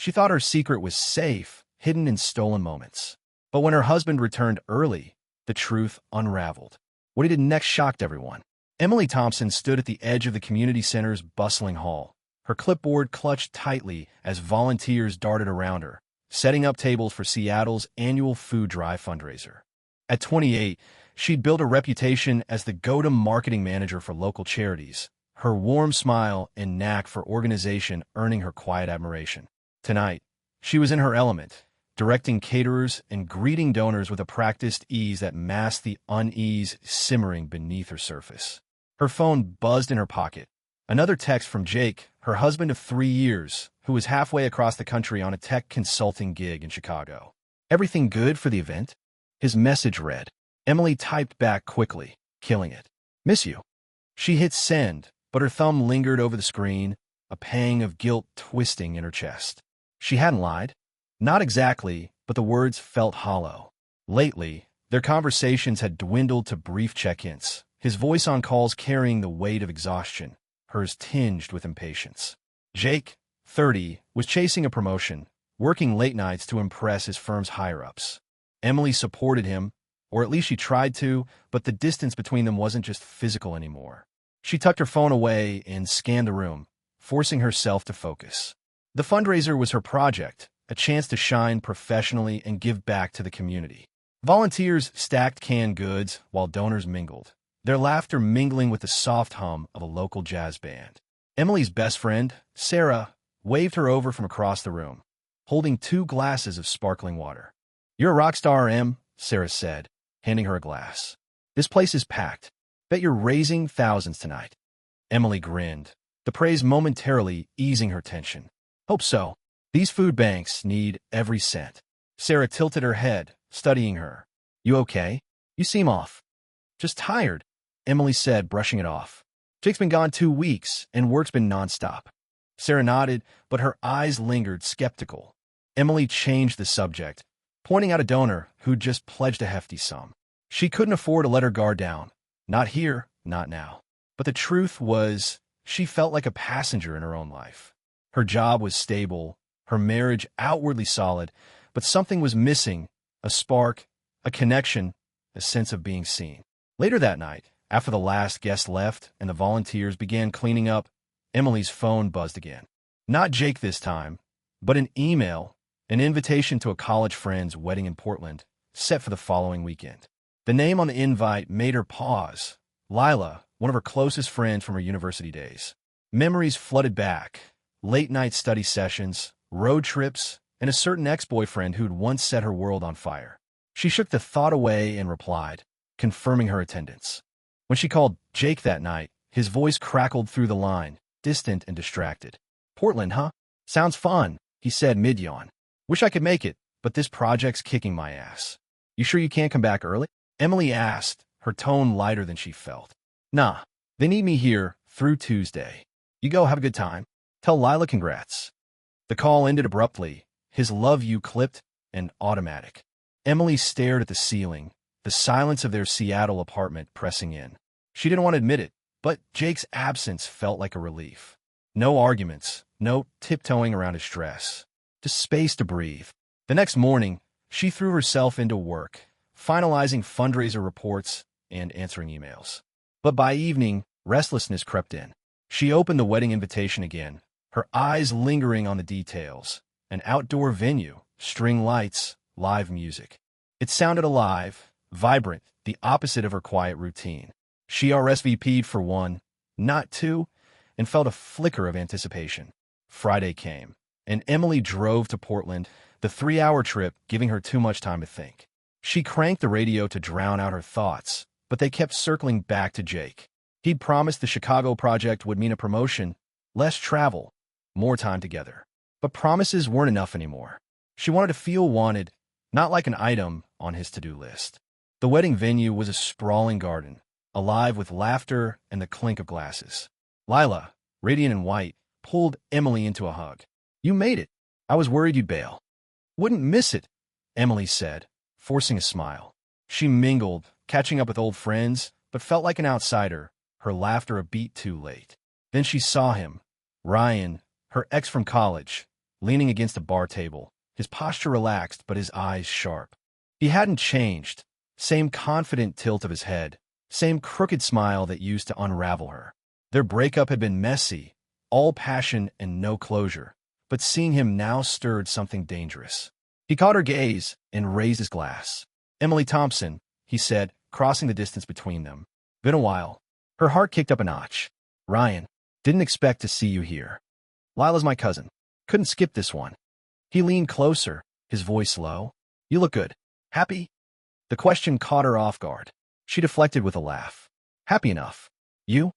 She thought her secret was safe, hidden in stolen moments. But when her husband returned early, the truth unraveled. What he did next shocked everyone. Emily Thompson stood at the edge of the community center's bustling hall, her clipboard clutched tightly as volunteers darted around her, setting up tables for Seattle's annual food drive fundraiser. At 28, she'd built a reputation as the go-to marketing manager for local charities, her warm smile and knack for organization earning her quiet admiration. Tonight, she was in her element, directing caterers and greeting donors with a practiced ease that masked the unease simmering beneath her surface. Her phone buzzed in her pocket. Another text from Jake, her husband of 3 years, who was halfway across the country on a tech consulting gig in Chicago. "Everything good for the event?" His message read. Emily typed back quickly, killing it. "Miss you." She hit send, but her thumb lingered over the screen, a pang of guilt twisting in her chest. She hadn't lied. Not exactly, but the words felt hollow. Lately, their conversations had dwindled to brief check-ins, his voice on calls carrying the weight of exhaustion, hers tinged with impatience. Jake, 30, was chasing a promotion, working late nights to impress his firm's higher-ups. Emily supported him, or at least she tried to, but the distance between them wasn't just physical anymore. She tucked her phone away and scanned the room, forcing herself to focus. The fundraiser was her project, a chance to shine professionally and give back to the community. Volunteers stacked canned goods while donors mingled, their laughter mingling with the soft hum of a local jazz band. Emily's best friend, Sarah, waved her over from across the room, holding 2 glasses of sparkling water. "You're a rock star, Em," Sarah said, handing her a glass. "This place is packed. Bet you're raising thousands tonight." Emily grinned, the praise momentarily easing her tension. "Hope so. These food banks need every cent." Sarah tilted her head, studying her. "You okay? You seem off." "Just tired," Emily said, brushing it off. "Jake's been gone 2 weeks, and work's been nonstop." Sarah nodded, but her eyes lingered skeptical. Emily changed the subject, pointing out a donor who'd just pledged a hefty sum. She couldn't afford to let her guard down. Not here, not now. But the truth was, she felt like a passenger in her own life. Her job was stable, her marriage outwardly solid, but something was missing, a spark, a connection, a sense of being seen. Later that night, after the last guest left and the volunteers began cleaning up, Emily's phone buzzed again. Not Jake this time, but an email, an invitation to a college friend's wedding in Portland, set for the following weekend. The name on the invite made her pause. Lila, one of her closest friends from her university days. Memories flooded back. Late-night study sessions, road trips, and a certain ex-boyfriend who'd once set her world on fire. She shook the thought away and replied, confirming her attendance. When she called Jake that night, his voice crackled through the line, distant and distracted. "Portland, huh? Sounds fun," he said mid-yawn. "Wish I could make it, but this project's kicking my ass." "You sure you can't come back early?" Emily asked, her tone lighter than she felt. "Nah, they need me here through Tuesday. You go have a good time. Tell Lila congrats." The call ended abruptly, his love you clipped and automatic. Emily stared at the ceiling, the silence of their Seattle apartment pressing in. She didn't want to admit it, but Jake's absence felt like a relief. No arguments, no tiptoeing around his stress. Just space to breathe. The next morning, she threw herself into work, finalizing fundraiser reports and answering emails. But by evening, restlessness crept in. She opened the wedding invitation again, her eyes lingering on the details. An outdoor venue, string lights, live music. It sounded alive, vibrant, the opposite of her quiet routine. She RSVP'd for 1, not 2, and felt a flicker of anticipation. Friday came, and Emily drove to Portland, the 3-hour trip giving her too much time to think. She cranked the radio to drown out her thoughts, but they kept circling back to Jake. He'd promised the Chicago project would mean a promotion, less travel, more time together. But promises weren't enough anymore. She wanted to feel wanted, not like an item on his to-do list. The wedding venue was a sprawling garden, alive with laughter and the clink of glasses. Lila, radiant in white, pulled Emily into a hug. "You made it. I was worried you'd bail." "Wouldn't miss it," Emily said, forcing a smile. She mingled, catching up with old friends, but felt like an outsider, her laughter a beat too late. Then she saw him, Ryan, her ex from college, leaning against a bar table, his posture relaxed but his eyes sharp. He hadn't changed. Same confident tilt of his head, same crooked smile that used to unravel her. Their breakup had been messy, all passion and no closure, but seeing him now stirred something dangerous. He caught her gaze and raised his glass. "Emily Thompson," he said, crossing the distance between them. "Been a while." Her heart kicked up a notch. "Ryan, didn't expect to see you here. Lila's my cousin. Couldn't skip this one." He leaned closer, his voice low. "You look good. Happy?" The question caught her off guard. She deflected with a laugh. "Happy enough. You?"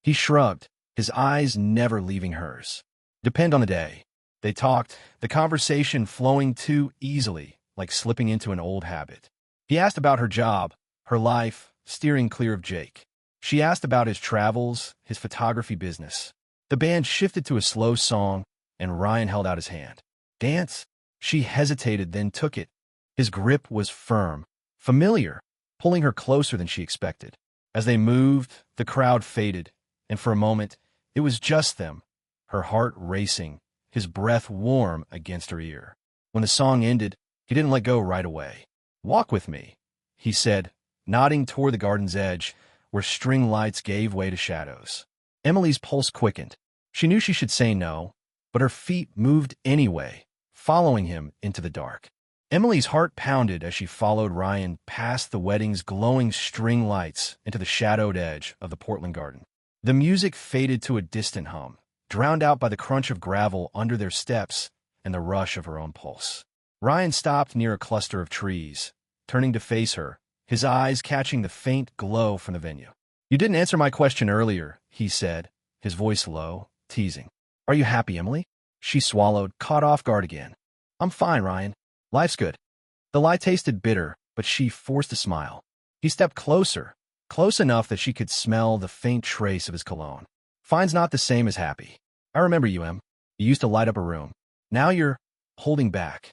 He shrugged, his eyes never leaving hers. "Depend on the day." They talked, the conversation flowing too easily, like slipping into an old habit. He asked about her job, her life, steering clear of Jake. She asked about his travels, his photography business. The band shifted to a slow song, and Ryan held out his hand. "Dance?" She hesitated, then took it. His grip was firm, familiar, pulling her closer than she expected. As they moved, the crowd faded, and for a moment, it was just them, her heart racing, his breath warm against her ear. When the song ended, he didn't let go right away. "Walk with me," he said, nodding toward the garden's edge, where string lights gave way to shadows. Emily's pulse quickened. She knew she should say no, but her feet moved anyway, following him into the dark. Emily's heart pounded as she followed Ryan past the wedding's glowing string lights into the shadowed edge of the Portland garden. The music faded to a distant hum, drowned out by the crunch of gravel under their steps and the rush of her own pulse. Ryan stopped near a cluster of trees, turning to face her, his eyes catching the faint glow from the venue. "You didn't answer my question earlier," he said, his voice low, teasing. "Are you happy, Emily?" She swallowed, caught off guard again. "I'm fine, Ryan. Life's good." The lie tasted bitter, but she forced a smile. He stepped closer, close enough that she could smell the faint trace of his cologne. "Fine's not the same as happy. I remember you, Em. You used to light up a room. Now you're holding back."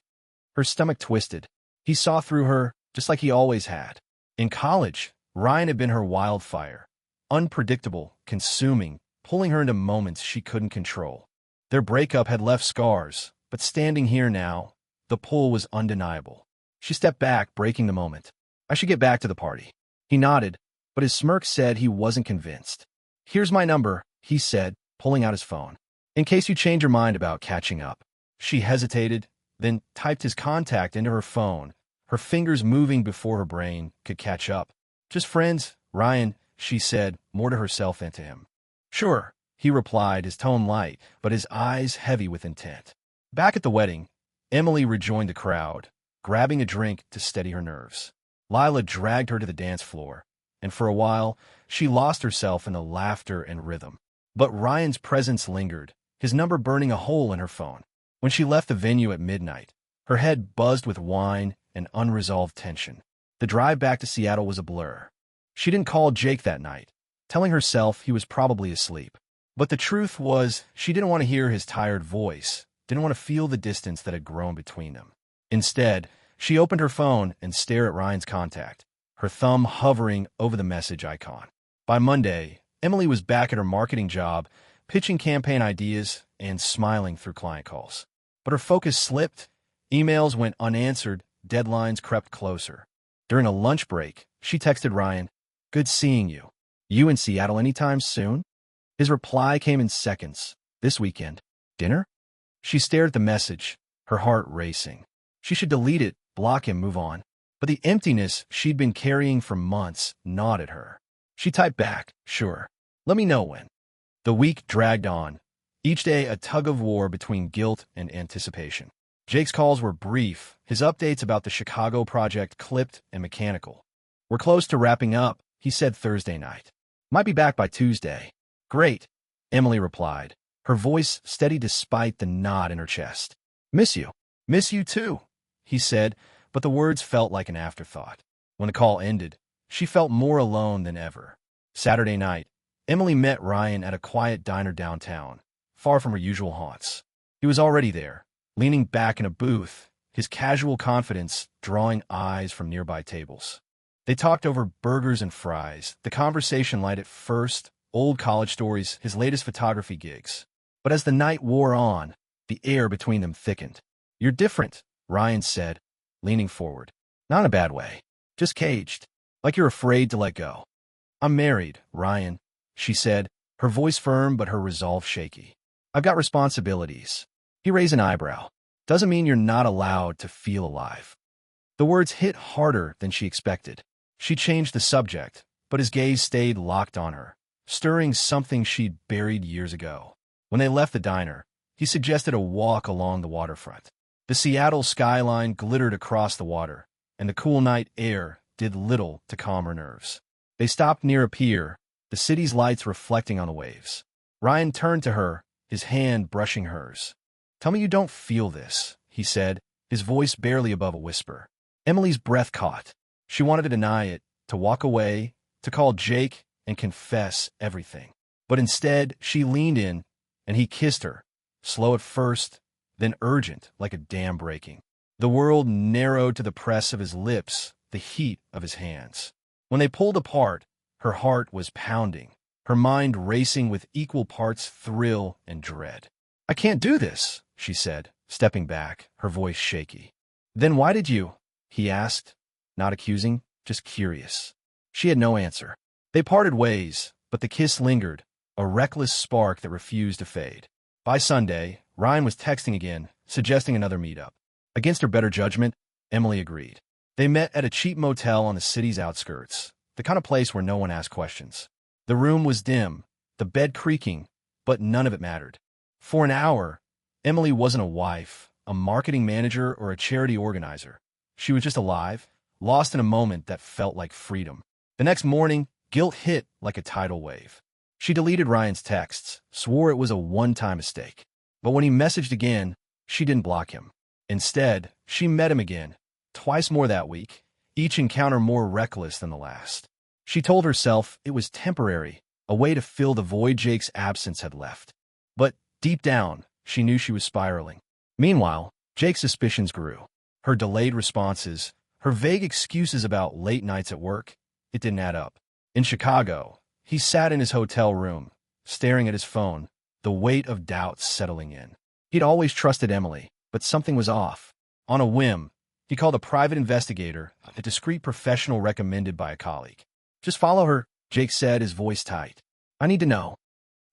Her stomach twisted. He saw through her, just like he always had. In college, Ryan had been her wildfire, unpredictable, consuming, pulling her into moments she couldn't control. Their breakup had left scars, but standing here now, the pull was undeniable. She stepped back, breaking the moment. "I should get back to the party." He nodded, but his smirk said he wasn't convinced. "Here's my number," he said, pulling out his phone. "In case you change your mind about catching up." She hesitated, then typed his contact into her phone, her fingers moving before her brain could catch up. "Just friends, Ryan," she said, more to herself than to him. "Sure," he replied, his tone light, but his eyes heavy with intent. Back at the wedding, Emily rejoined the crowd, grabbing a drink to steady her nerves. Lila dragged her to the dance floor, and for a while, she lost herself in the laughter and rhythm. But Ryan's presence lingered, his number burning a hole in her phone. When she left the venue at midnight, her head buzzed with wine and unresolved tension. The drive back to Seattle was a blur. She didn't call Jake that night, telling herself he was probably asleep. But the truth was, she didn't want to hear his tired voice, didn't want to feel the distance that had grown between them. Instead, she opened her phone and stared at Ryan's contact, her thumb hovering over the message icon. By Monday, Emily was back at her marketing job, pitching campaign ideas and smiling through client calls. But her focus slipped. Emails went unanswered, deadlines crept closer. During a lunch break, she texted Ryan, "Good seeing you. You in Seattle anytime soon?" His reply came in seconds. "This weekend. Dinner?" She stared at the message, her heart racing. She should delete it, block him, move on. But the emptiness she'd been carrying for months gnawed at her. She typed back, "Sure. Let me know when." The week dragged on, each day a tug-of-war between guilt and anticipation. Jake's calls were brief, his updates about the Chicago project clipped and mechanical. "We're close to wrapping up," he said Thursday night. "Might be back by Tuesday." "Great," Emily replied, her voice steady despite the knot in her chest. "Miss you." "Miss you too," he said, but the words felt like an afterthought. When the call ended, she felt more alone than ever. Saturday night, Emily met Ryan at a quiet diner downtown, far from her usual haunts. He was already there, leaning back in a booth, his casual confidence drawing eyes from nearby tables. They talked over burgers and fries, the conversation light at first, old college stories, his latest photography gigs. But as the night wore on, The air between them thickened. "You're different," Ryan said, leaning forward. "Not in a bad way. Just caged. Like you're afraid to let go." "I'm married, Ryan," she said, her voice firm but her resolve shaky. "I've got responsibilities." He raised an eyebrow. "Doesn't mean you're not allowed to feel alive." The words hit harder than she expected. She changed the subject, but his gaze stayed locked on her, stirring something she'd buried years ago. When they left the diner, he suggested a walk along the waterfront. The Seattle skyline glittered across the water, and the cool night air did little to calm her nerves. They stopped near a pier, the city's lights reflecting on the waves. Ryan turned to her, his hand brushing hers. "Tell me you don't feel this," he said, his voice barely above a whisper. Emily's breath caught. She wanted to deny it, to walk away, to call Jake and confess everything. But instead, she leaned in, and he kissed her, slow at first, then urgent, like a dam breaking. The world narrowed to the press of his lips, the heat of his hands. When they pulled apart, her heart was pounding, her mind racing with equal parts thrill and dread. "I can't do this," she said, stepping back, her voice shaky. "Then why did you?" he asked, not accusing, just curious. She had no answer. They parted ways, but the kiss lingered, a reckless spark that refused to fade. By Sunday, Ryan was texting again, suggesting another meetup. Against her better judgment, Emily agreed. They met at a cheap motel on the city's outskirts, the kind of place where no one asked questions. The room was dim, the bed creaking, but none of it mattered. For an hour, Emily wasn't a wife, a marketing manager, or a charity organizer. She was just alive, lost in a moment that felt like freedom. The next morning, guilt hit like a tidal wave. She deleted Ryan's texts, swore it was a one-time mistake. But when he messaged again, she didn't block him. Instead, she met him again, twice more that week, each encounter more reckless than the last. She told herself it was temporary, a way to fill the void Jake's absence had left. But deep down, she knew she was spiraling. Meanwhile, Jake's suspicions grew. Her delayed responses, her vague excuses about late nights at work, it didn't add up. In Chicago, he sat in his hotel room, staring at his phone, the weight of doubt settling in. He'd always trusted Emily, but something was off. On a whim, he called a private investigator, a discreet professional recommended by a colleague. "Just follow her," Jake said, his voice tight. "I need to know."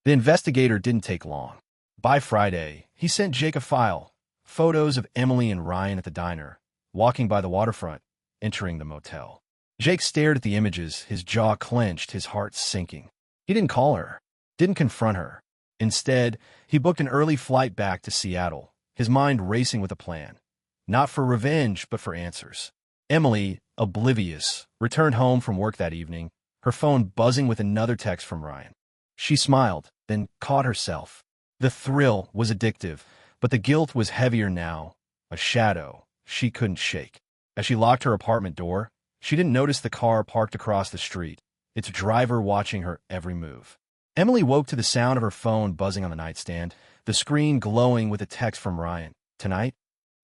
The investigator didn't take long. By Friday, he sent Jake a file, photos of Emily and Ryan at the diner, walking by the waterfront, entering the motel. Jake stared at the images, his jaw clenched, his heart sinking. He didn't call her, didn't confront her. Instead, he booked an early flight back to Seattle, his mind racing with a plan. Not for revenge, but for answers. Emily, oblivious, returned home from work that evening, her phone buzzing with another text from Ryan. She smiled, then caught herself. The thrill was addictive, but the guilt was heavier now, a shadow she couldn't shake. As she locked her apartment door, she didn't notice the car parked across the street, its driver watching her every move. Emily woke to the sound of her phone buzzing on the nightstand, the screen glowing with a text from Ryan. "Tonight?"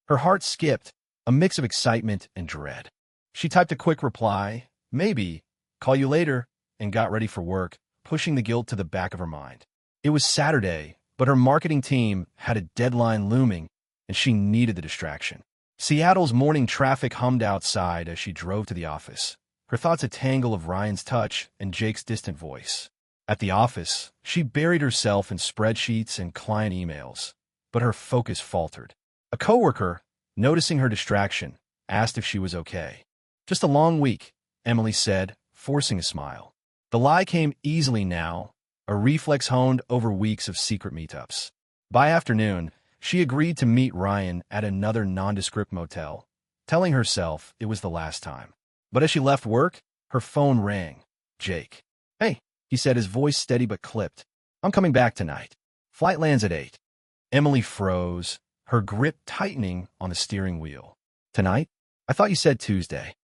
Her heart skipped, a mix of excitement and dread. She typed a quick reply, "Maybe, call you later," and got ready for work, pushing the guilt to the back of her mind. It was Saturday, but her marketing team had a deadline looming, and she needed the distraction. Seattle's morning traffic hummed outside as she drove to the office, her thoughts a tangle of Ryan's touch and Jake's distant voice. At the office, she buried herself in spreadsheets and client emails, but her focus faltered. A coworker, noticing her distraction, asked if she was okay. "Just a long week," Emily said, forcing a smile. The lie came easily now, a reflex honed over weeks of secret meetups. By afternoon, she agreed to meet Ryan at another nondescript motel, telling herself it was the last time. But as she left work, her phone rang. "Jake." "Hey," he said, his voice steady but clipped. "I'm coming back tonight. Flight lands at 8. Emily froze, her grip tightening on the steering wheel. "Tonight? I thought you said Tuesday."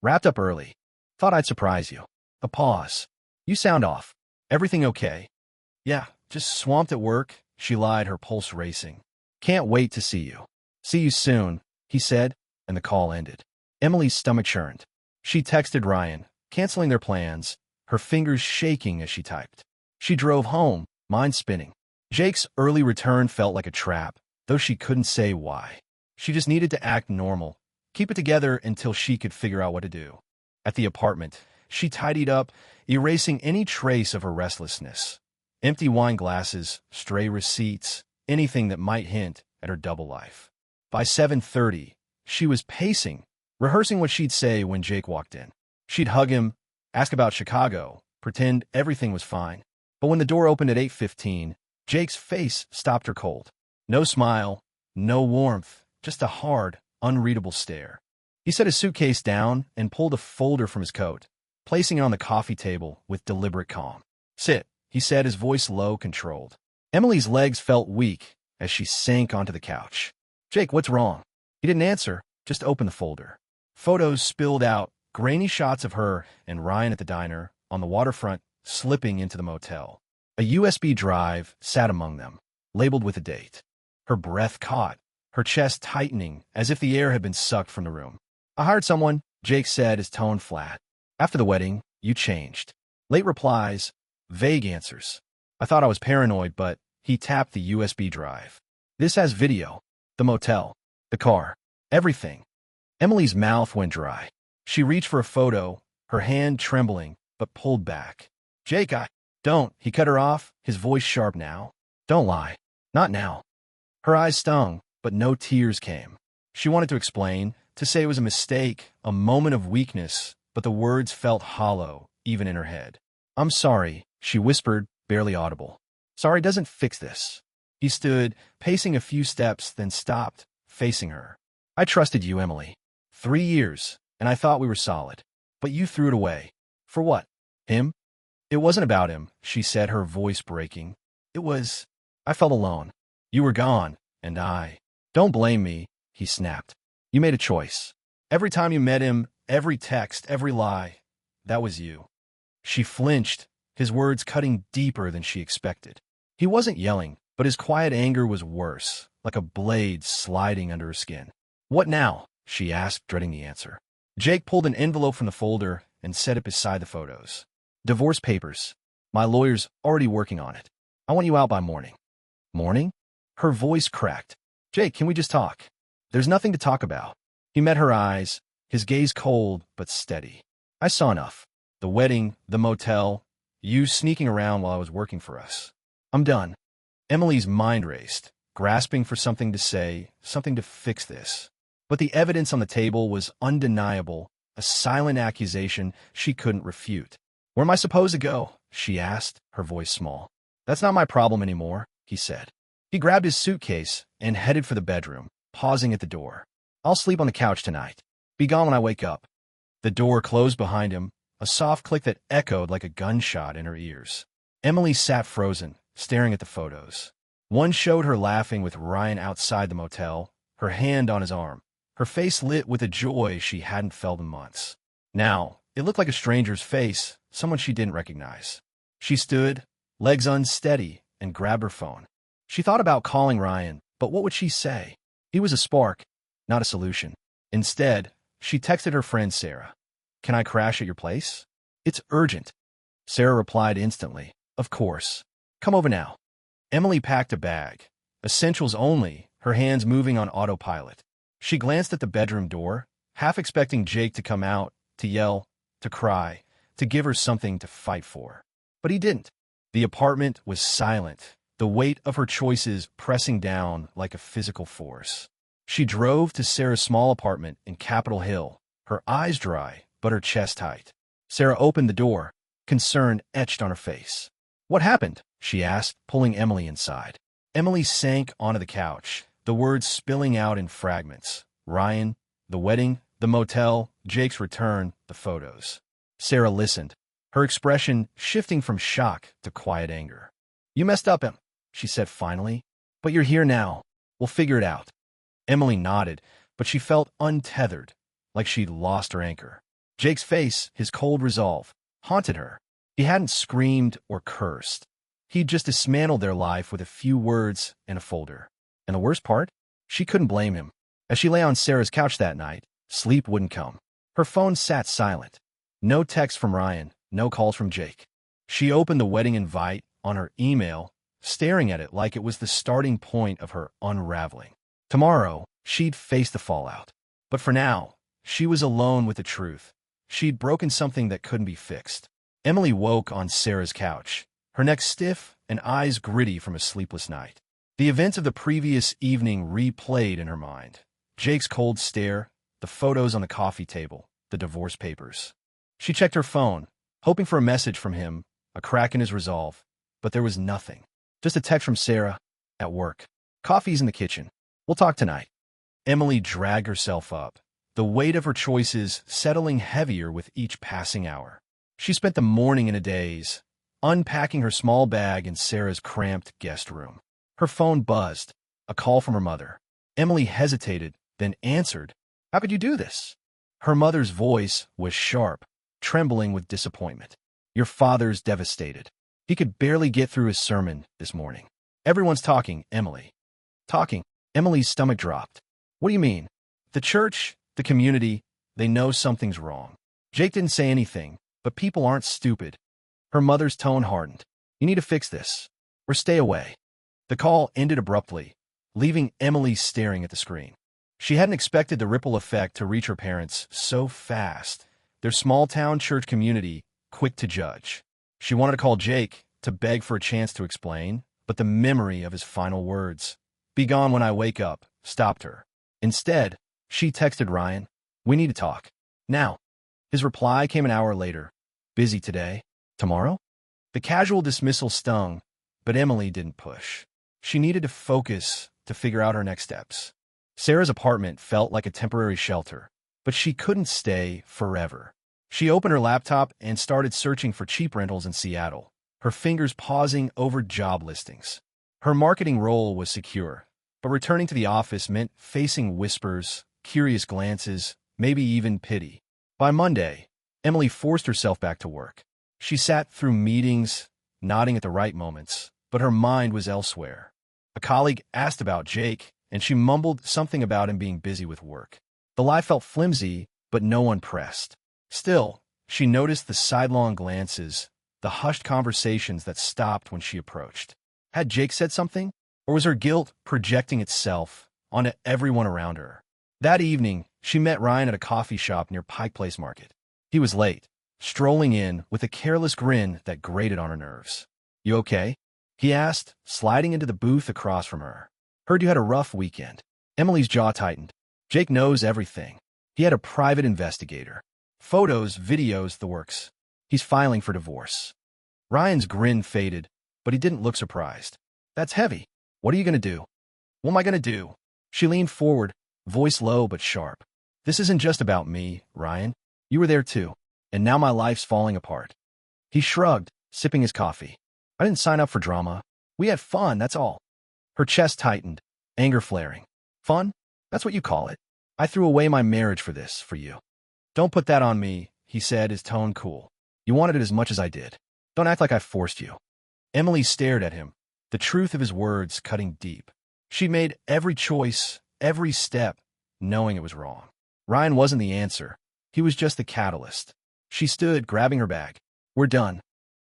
"Wrapped up early. Thought I'd surprise you." A pause. "You sound off. Everything okay?" "Yeah, just swamped at work," she lied, her pulse racing. "Can't wait to see you." "See you soon," he said, and the call ended. Emily's stomach churned. She texted Ryan, canceling their plans, her fingers shaking as she typed. She drove home, mind spinning. Jake's early return felt like a trap, though she couldn't say why. She just needed to act normal, keep it together until she could figure out what to do. At the apartment, she tidied up, erasing any trace of her restlessness. Empty wine glasses, stray receipts, anything that might hint at her double life. By 7:30, she was pacing, rehearsing what she'd say when Jake walked in. She'd hug him, ask about Chicago, pretend everything was fine. But when the door opened at 8:15, Jake's face stopped her cold. No smile, no warmth, just a hard, unreadable stare. He set his suitcase down and pulled a folder from his coat, placing it on the coffee table with deliberate calm. "Sit," he said, his voice low, controlled. Emily's legs felt weak as she sank onto the couch. "Jake, what's wrong?" He didn't answer, just opened the folder. Photos spilled out, grainy shots of her and Ryan at the diner, on the waterfront, slipping into the motel. A USB drive sat among them, labeled with a date. Her breath caught, her chest tightening as if the air had been sucked from the room. "I hired someone," Jake said, his tone flat. "After the wedding, you changed." Late replies, vague answers. "I thought I was paranoid, but..." He tapped the USB drive. "This has video. The motel. The car. Everything." Emily's mouth went dry. She reached for a photo, her hand trembling, but pulled back. "Jake, don't." He cut her off, his voice sharp now. "Don't lie. Not now." Her eyes stung, but no tears came. She wanted to explain, to say it was a mistake, a moment of weakness, but the words felt hollow, even in her head. "I'm sorry," she whispered, barely audible. "Sorry doesn't fix this." He stood, pacing a few steps, then stopped, facing her. "I trusted you, Emily. 3 years, and I thought we were solid. But you threw it away. For what? Him?" "It wasn't about him," she said, her voice breaking. I felt alone. You were gone, and I..." "Don't blame me," he snapped. "You made a choice. Every time you met him, every text, every lie, that was you." She flinched, his words cutting deeper than she expected. He wasn't yelling, but his quiet anger was worse, like a blade sliding under her skin. "What now?" she asked, dreading the answer. Jake pulled an envelope from the folder and set it beside the photos. "Divorce papers. My lawyer's already working on it. I want you out by morning." "Morning?" Her voice cracked. "Jake, can we just talk?" "There's nothing to talk about." He met her eyes, his gaze cold but steady. "I saw enough. The wedding, the motel, you sneaking around while I was working for us. I'm done." Emily's mind raced, grasping for something to say, something to fix this. But the evidence on the table was undeniable, a silent accusation she couldn't refute. "Where am I supposed to go?" she asked, her voice small. "That's not my problem anymore," he said. He grabbed his suitcase and headed for the bedroom, pausing at the door. "I'll sleep on the couch tonight. Be gone when I wake up." The door closed behind him, a soft click that echoed like a gunshot in her ears. Emily sat frozen, staring at the photos. One showed her laughing with Ryan outside the motel, her hand on his arm, her face lit with a joy she hadn't felt in months. Now, it looked like a stranger's face, someone she didn't recognize. She stood, legs unsteady, and grabbed her phone. She thought about calling Ryan, but what would she say? He was a spark, not a solution. Instead, she texted her friend Sarah. "Can I crash at your place? It's urgent." Sarah replied instantly, "Of course. Come over now." Emily packed a bag, essentials only, her hands moving on autopilot. She glanced at the bedroom door, half expecting Jake to come out, to yell, to cry, to give her something to fight for. But he didn't. The apartment was silent, the weight of her choices pressing down like a physical force. She drove to Sarah's small apartment in Capitol Hill, her eyes dry, but her chest tight. Sarah opened the door, concern etched on her face. "What happened?" she asked, pulling Emily inside. Emily sank onto the couch, the words spilling out in fragments. Ryan, the wedding, the motel, Jake's return, the photos. Sarah listened, her expression shifting from shock to quiet anger. "You messed up, Em," she said finally. "But you're here now. We'll figure it out." Emily nodded, but she felt untethered, like she'd lost her anchor. Jake's face, his cold resolve, haunted her. He hadn't screamed or cursed. He'd just dismantled their life with a few words and a folder. And the worst part? She couldn't blame him. As she lay on Sarah's couch that night, sleep wouldn't come. Her phone sat silent. No text from Ryan, no calls from Jake. She opened the wedding invite on her email, staring at it like it was the starting point of her unraveling. Tomorrow, she'd face the fallout. But for now, she was alone with the truth. She'd broken something that couldn't be fixed. Emily woke on Sarah's couch, her neck stiff and eyes gritty from a sleepless night. The events of the previous evening replayed in her mind. Jake's cold stare, the photos on the coffee table, the divorce papers. She checked her phone, hoping for a message from him, a crack in his resolve, but there was nothing. Just a text from Sarah, at work. Coffee's in the kitchen. We'll talk tonight. Emily dragged herself up, the weight of her choices settling heavier with each passing hour. She spent the morning in a daze, unpacking her small bag in Sarah's cramped guest room. Her phone buzzed, a call from her mother. Emily hesitated, then answered. How could you do this? Her mother's voice was sharp, trembling with disappointment. Your father's devastated. He could barely get through his sermon this morning. Everyone's talking, Emily. Talking. Emily's stomach dropped. What do you mean? The church, the community, they know something's wrong. Jake didn't say anything, but people aren't stupid. Her mother's tone hardened. You need to fix this, or stay away. The call ended abruptly, leaving Emily staring at the screen. She hadn't expected the ripple effect to reach her parents so fast, their small-town church community quick to judge. She wanted to call Jake to beg for a chance to explain, but the memory of his final words, "Be gone when I wake up," stopped her. Instead, she texted Ryan, "We need to talk. Now." His reply came an hour later. "Busy today. Tomorrow?" The casual dismissal stung, but Emily didn't push. She needed to focus to figure out her next steps. Sarah's apartment felt like a temporary shelter, but she couldn't stay forever. She opened her laptop and started searching for cheap rentals in Seattle, her fingers pausing over job listings. Her marketing role was secure, but returning to the office meant facing whispers, curious glances, maybe even pity. By Monday, Emily forced herself back to work. She sat through meetings, nodding at the right moments, but her mind was elsewhere. A colleague asked about Jake, and she mumbled something about him being busy with work. The lie felt flimsy, but no one pressed. Still, she noticed the sidelong glances, the hushed conversations that stopped when she approached. Had Jake said something? Or was her guilt projecting itself onto everyone around her? That evening, she met Ryan at a coffee shop near Pike Place Market. He was late, strolling in with a careless grin that grated on her nerves. You okay? He asked, sliding into the booth across from her. Heard you had a rough weekend. Emily's jaw tightened. Jake knows everything. He had a private investigator. Photos, videos, the works. He's filing for divorce. Ryan's grin faded, but he didn't look surprised. That's heavy. What are you going to do? What am I going to do? She leaned forward, voice low but sharp. This isn't just about me, Ryan. You were there too, and now my life's falling apart. He shrugged, sipping his coffee. I didn't sign up for drama. We had fun, that's all. Her chest tightened, anger flaring. Fun? That's what you call it. I threw away my marriage for this, for you. Don't put that on me, he said, his tone cool. You wanted it as much as I did. Don't act like I forced you. Emily stared at him, the truth of his words cutting deep. She made every choice, every step, knowing it was wrong. Ryan wasn't the answer. He was just the catalyst. She stood, grabbing her bag. We're done.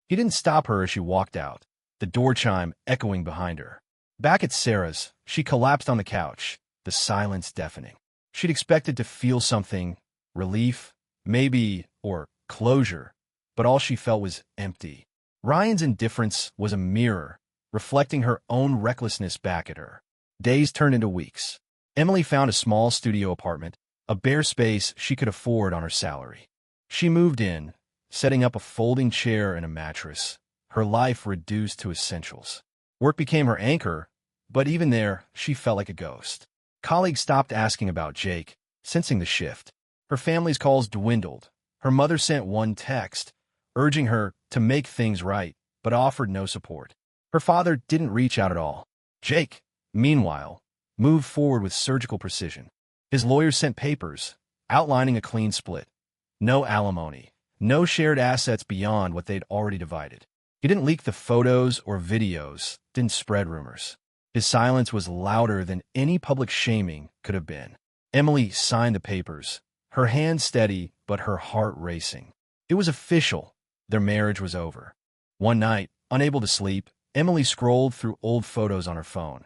He didn't stop her as she walked out, the door chime echoing behind her. Back at Sarah's, she collapsed on the couch, the silence deafening. She'd expected to feel something, relief, maybe, or closure, but all she felt was empty. Ryan's indifference was a mirror, reflecting her own recklessness back at her. Days turned into weeks. Emily found a small studio apartment, a bare space she could afford on her salary. She moved in, setting up a folding chair and a mattress, her life reduced to essentials. Work became her anchor, but even there, she felt like a ghost. Colleagues stopped asking about Jake, sensing the shift. Her family's calls dwindled. Her mother sent one text, urging her to make things right, but offered no support. Her father didn't reach out at all. Jake, meanwhile, moved forward with surgical precision. His lawyers sent papers, outlining a clean split. No alimony, no shared assets beyond what they'd already divided. He didn't leak the photos or videos, didn't spread rumors. His silence was louder than any public shaming could have been. Emily signed the papers, her hand steady but her heart racing. It was official. Their marriage was over. One night, unable to sleep, Emily scrolled through old photos on her phone.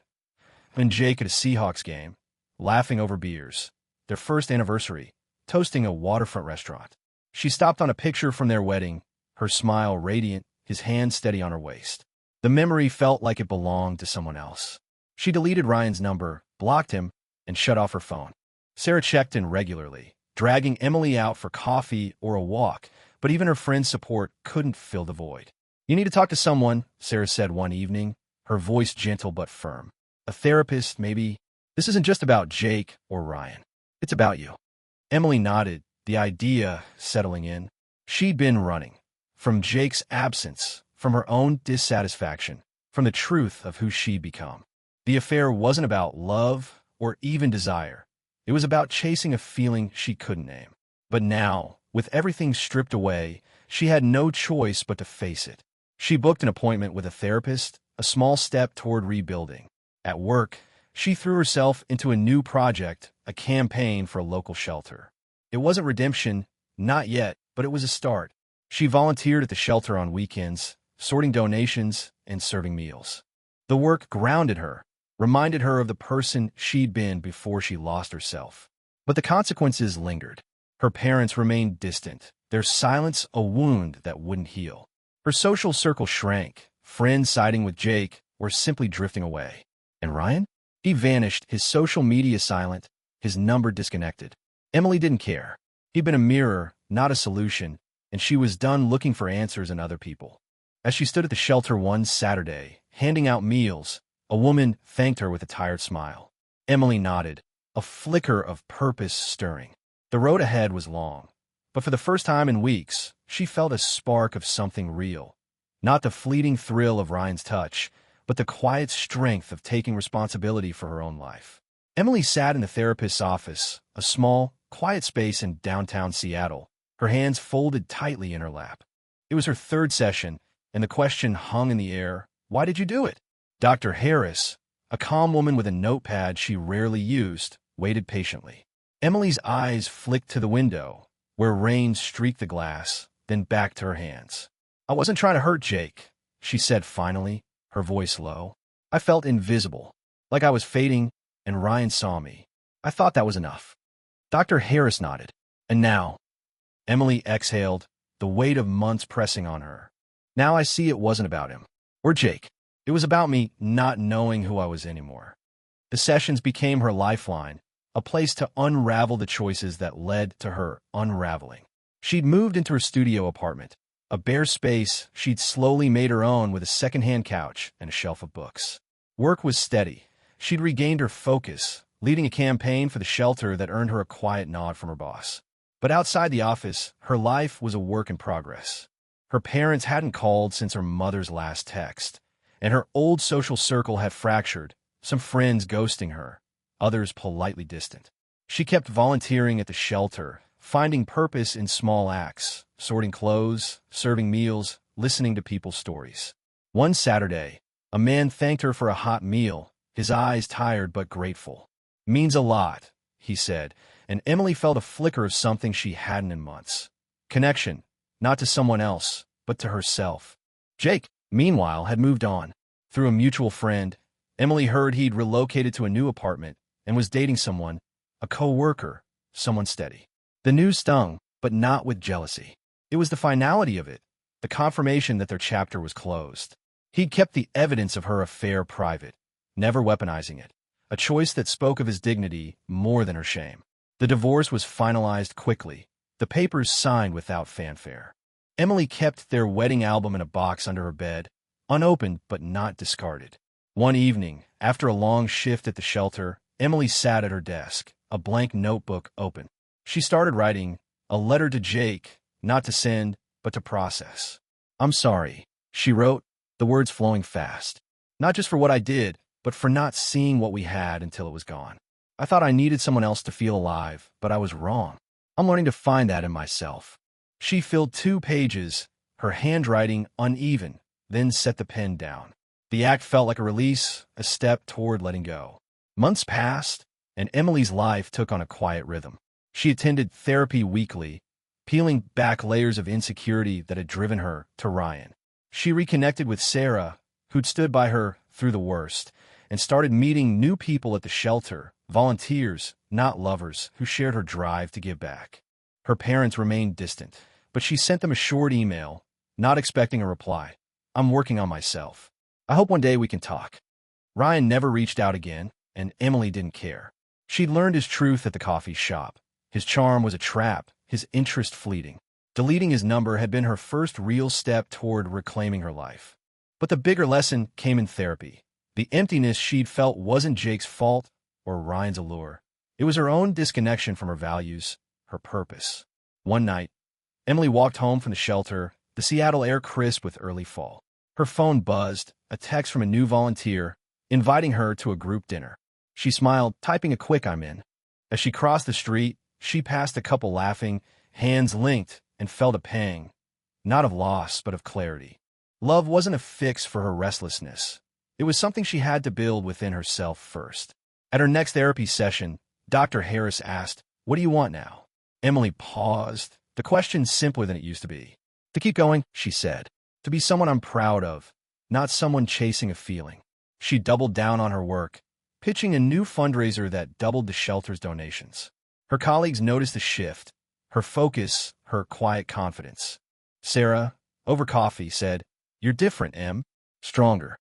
And Jake at a Seahawks game, laughing over beers, their first anniversary, toasting a waterfront restaurant. She stopped on a picture from their wedding, her smile radiant, his hand steady on her waist. The memory felt like it belonged to someone else. She deleted Ryan's number, blocked him, and shut off her phone. Sarah checked in regularly, dragging Emily out for coffee or a walk, but even her friend's support couldn't fill the void. "You need to talk to someone," Sarah said one evening, her voice gentle but firm. "A therapist, maybe. This isn't just about Jake or Ryan. It's about you." Emily nodded, the idea settling in. She'd been running. From Jake's absence, from her own dissatisfaction, from the truth of who she'd become. The affair wasn't about love or even desire. It was about chasing a feeling she couldn't name. But now, with everything stripped away, she had no choice but to face it. She booked an appointment with a therapist, a small step toward rebuilding. At work, she threw herself into a new project, a campaign for a local shelter. It wasn't redemption, not yet, but it was a start. She volunteered at the shelter on weekends, sorting donations and serving meals. The work grounded her, reminded her of the person she'd been before she lost herself. But the consequences lingered. Her parents remained distant, their silence a wound that wouldn't heal. Her social circle shrank, friends siding with Jake or simply drifting away. And Ryan? He vanished, his social media silent, his number disconnected. Emily didn't care. He'd been a mirror, not a solution, and she was done looking for answers in other people. As she stood at the shelter one Saturday, handing out meals, a woman thanked her with a tired smile. Emily nodded, a flicker of purpose stirring. The road ahead was long, but for the first time in weeks, she felt a spark of something real. Not the fleeting thrill of Ryan's touch, but the quiet strength of taking responsibility for her own life. Emily sat in the therapist's office, a small, quiet space in downtown Seattle, her hands folded tightly in her lap. It was her third session, and the question hung in the air, why did you do it? Dr. Harris, a calm woman with a notepad she rarely used, waited patiently. Emily's eyes flicked to the window, where rain streaked the glass, then back to her hands. "I wasn't trying to hurt Jake," she said finally, her voice low. "I felt invisible, like I was fading, and Ryan saw me. I thought that was enough." Dr. Harris nodded. "And now?" Emily exhaled, the weight of months pressing on her. "Now I see it wasn't about him. Or Jake. It was about me not knowing who I was anymore." The sessions became her lifeline, a place to unravel the choices that led to her unraveling. She'd moved into her studio apartment, a bare space she'd slowly made her own with a second-hand couch and a shelf of books. Work was steady. She'd regained her focus, leading a campaign for the shelter that earned her a quiet nod from her boss. But outside the office, her life was a work in progress. Her parents hadn't called since her mother's last text, and her old social circle had fractured, some friends ghosting her, others politely distant. She kept volunteering at the shelter, finding purpose in small acts, sorting clothes, serving meals, listening to people's stories. One Saturday, a man thanked her for a hot meal, his eyes tired but grateful. "Means a lot," he said, and Emily felt a flicker of something she hadn't in months. Connection, not to someone else, but to herself. Jake, meanwhile, had moved on. Through a mutual friend, Emily heard he'd relocated to a new apartment and was dating someone, a co-worker, someone steady. The news stung, but not with jealousy. It was the finality of it, the confirmation that their chapter was closed. He'd kept the evidence of her affair private, never weaponizing it, a choice that spoke of his dignity more than her shame. The divorce was finalized quickly, the papers signed without fanfare. Emily kept their wedding album in a box under her bed, unopened but not discarded. One evening, after a long shift at the shelter, Emily sat at her desk, a blank notebook open. She started writing a letter to Jake, not to send, but to process. "I'm sorry," she wrote, the words flowing fast. "Not just for what I did, but for not seeing what we had until it was gone. I thought I needed someone else to feel alive, but I was wrong. I'm learning to find that in myself." She filled 2 pages, her handwriting uneven, then set the pen down. The act felt like a release, a step toward letting go. Months passed, and Emily's life took on a quiet rhythm. She attended therapy weekly, peeling back layers of insecurity that had driven her to Ryan. She reconnected with Sarah, who'd stood by her through the worst, and started meeting new people at the shelter, volunteers, not lovers, who shared her drive to give back. Her parents remained distant, but she sent them a short email, not expecting a reply. "I'm working on myself. I hope one day we can talk." Ryan never reached out again, and Emily didn't care. She'd learned his truth at the coffee shop. His charm was a trap, his interest fleeting. Deleting his number had been her first real step toward reclaiming her life. But the bigger lesson came in therapy. The emptiness she'd felt wasn't Jake's fault or Ryan's allure. It was her own disconnection from her values, her purpose. One night, Emily walked home from the shelter, the Seattle air crisp with early fall. Her phone buzzed, a text from a new volunteer, inviting her to a group dinner. She smiled, typing a quick "I'm in." As she crossed the street, she passed a couple laughing, hands linked, and felt a pang, not of loss, but of clarity. Love wasn't a fix for her restlessness. It was something she had to build within herself first. At her next therapy session, Dr. Harris asked, "What do you want now?" Emily paused. The question simpler than it used to be. "To keep going," she said. "To be someone I'm proud of, not someone chasing a feeling." She doubled down on her work, pitching a new fundraiser that doubled the shelter's donations. Her colleagues noticed the shift, her focus, her quiet confidence. Sarah, over coffee, said, "You're different, Em. Stronger."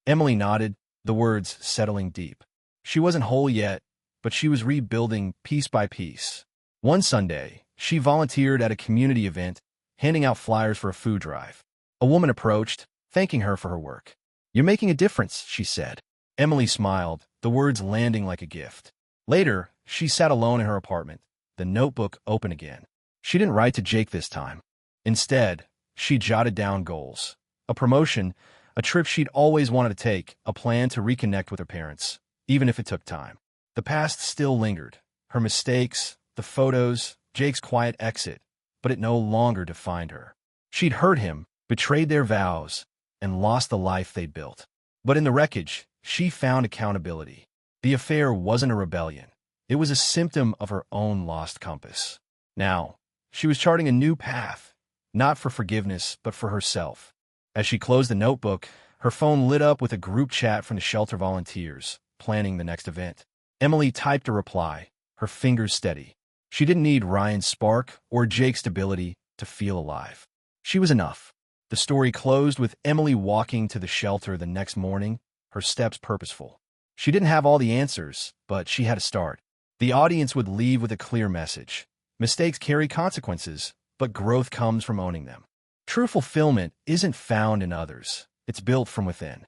Emily nodded, the words settling deep. She wasn't whole yet, but she was rebuilding piece by piece. One Sunday, she volunteered at a community event, handing out flyers for a food drive. A woman approached, thanking her for her work. "You're making a difference," she said. Emily smiled, the words landing like a gift. Later, she sat alone in her apartment, the notebook open again. She didn't write to Jake this time. Instead, she jotted down goals. A promotion, a trip she'd always wanted to take, a plan to reconnect with her parents, even if it took time. The past still lingered. Her mistakes, the photos, Jake's quiet exit, but it no longer defined her. She'd hurt him, betrayed their vows, and lost the life they'd built. But in the wreckage, she found accountability. The affair wasn't a rebellion. It was a symptom of her own lost compass. Now, she was charting a new path, not for forgiveness, but for herself. As she closed the notebook, her phone lit up with a group chat from the shelter volunteers, planning the next event. Emily typed a reply, her fingers steady. She didn't need Ryan's spark or Jake's stability to feel alive. She was enough. The story closed with Emily walking to the shelter the next morning, her steps purposeful. She didn't have all the answers, but she had a start. The audience would leave with a clear message. Mistakes carry consequences, but growth comes from owning them. True fulfillment isn't found in others. It's built from within.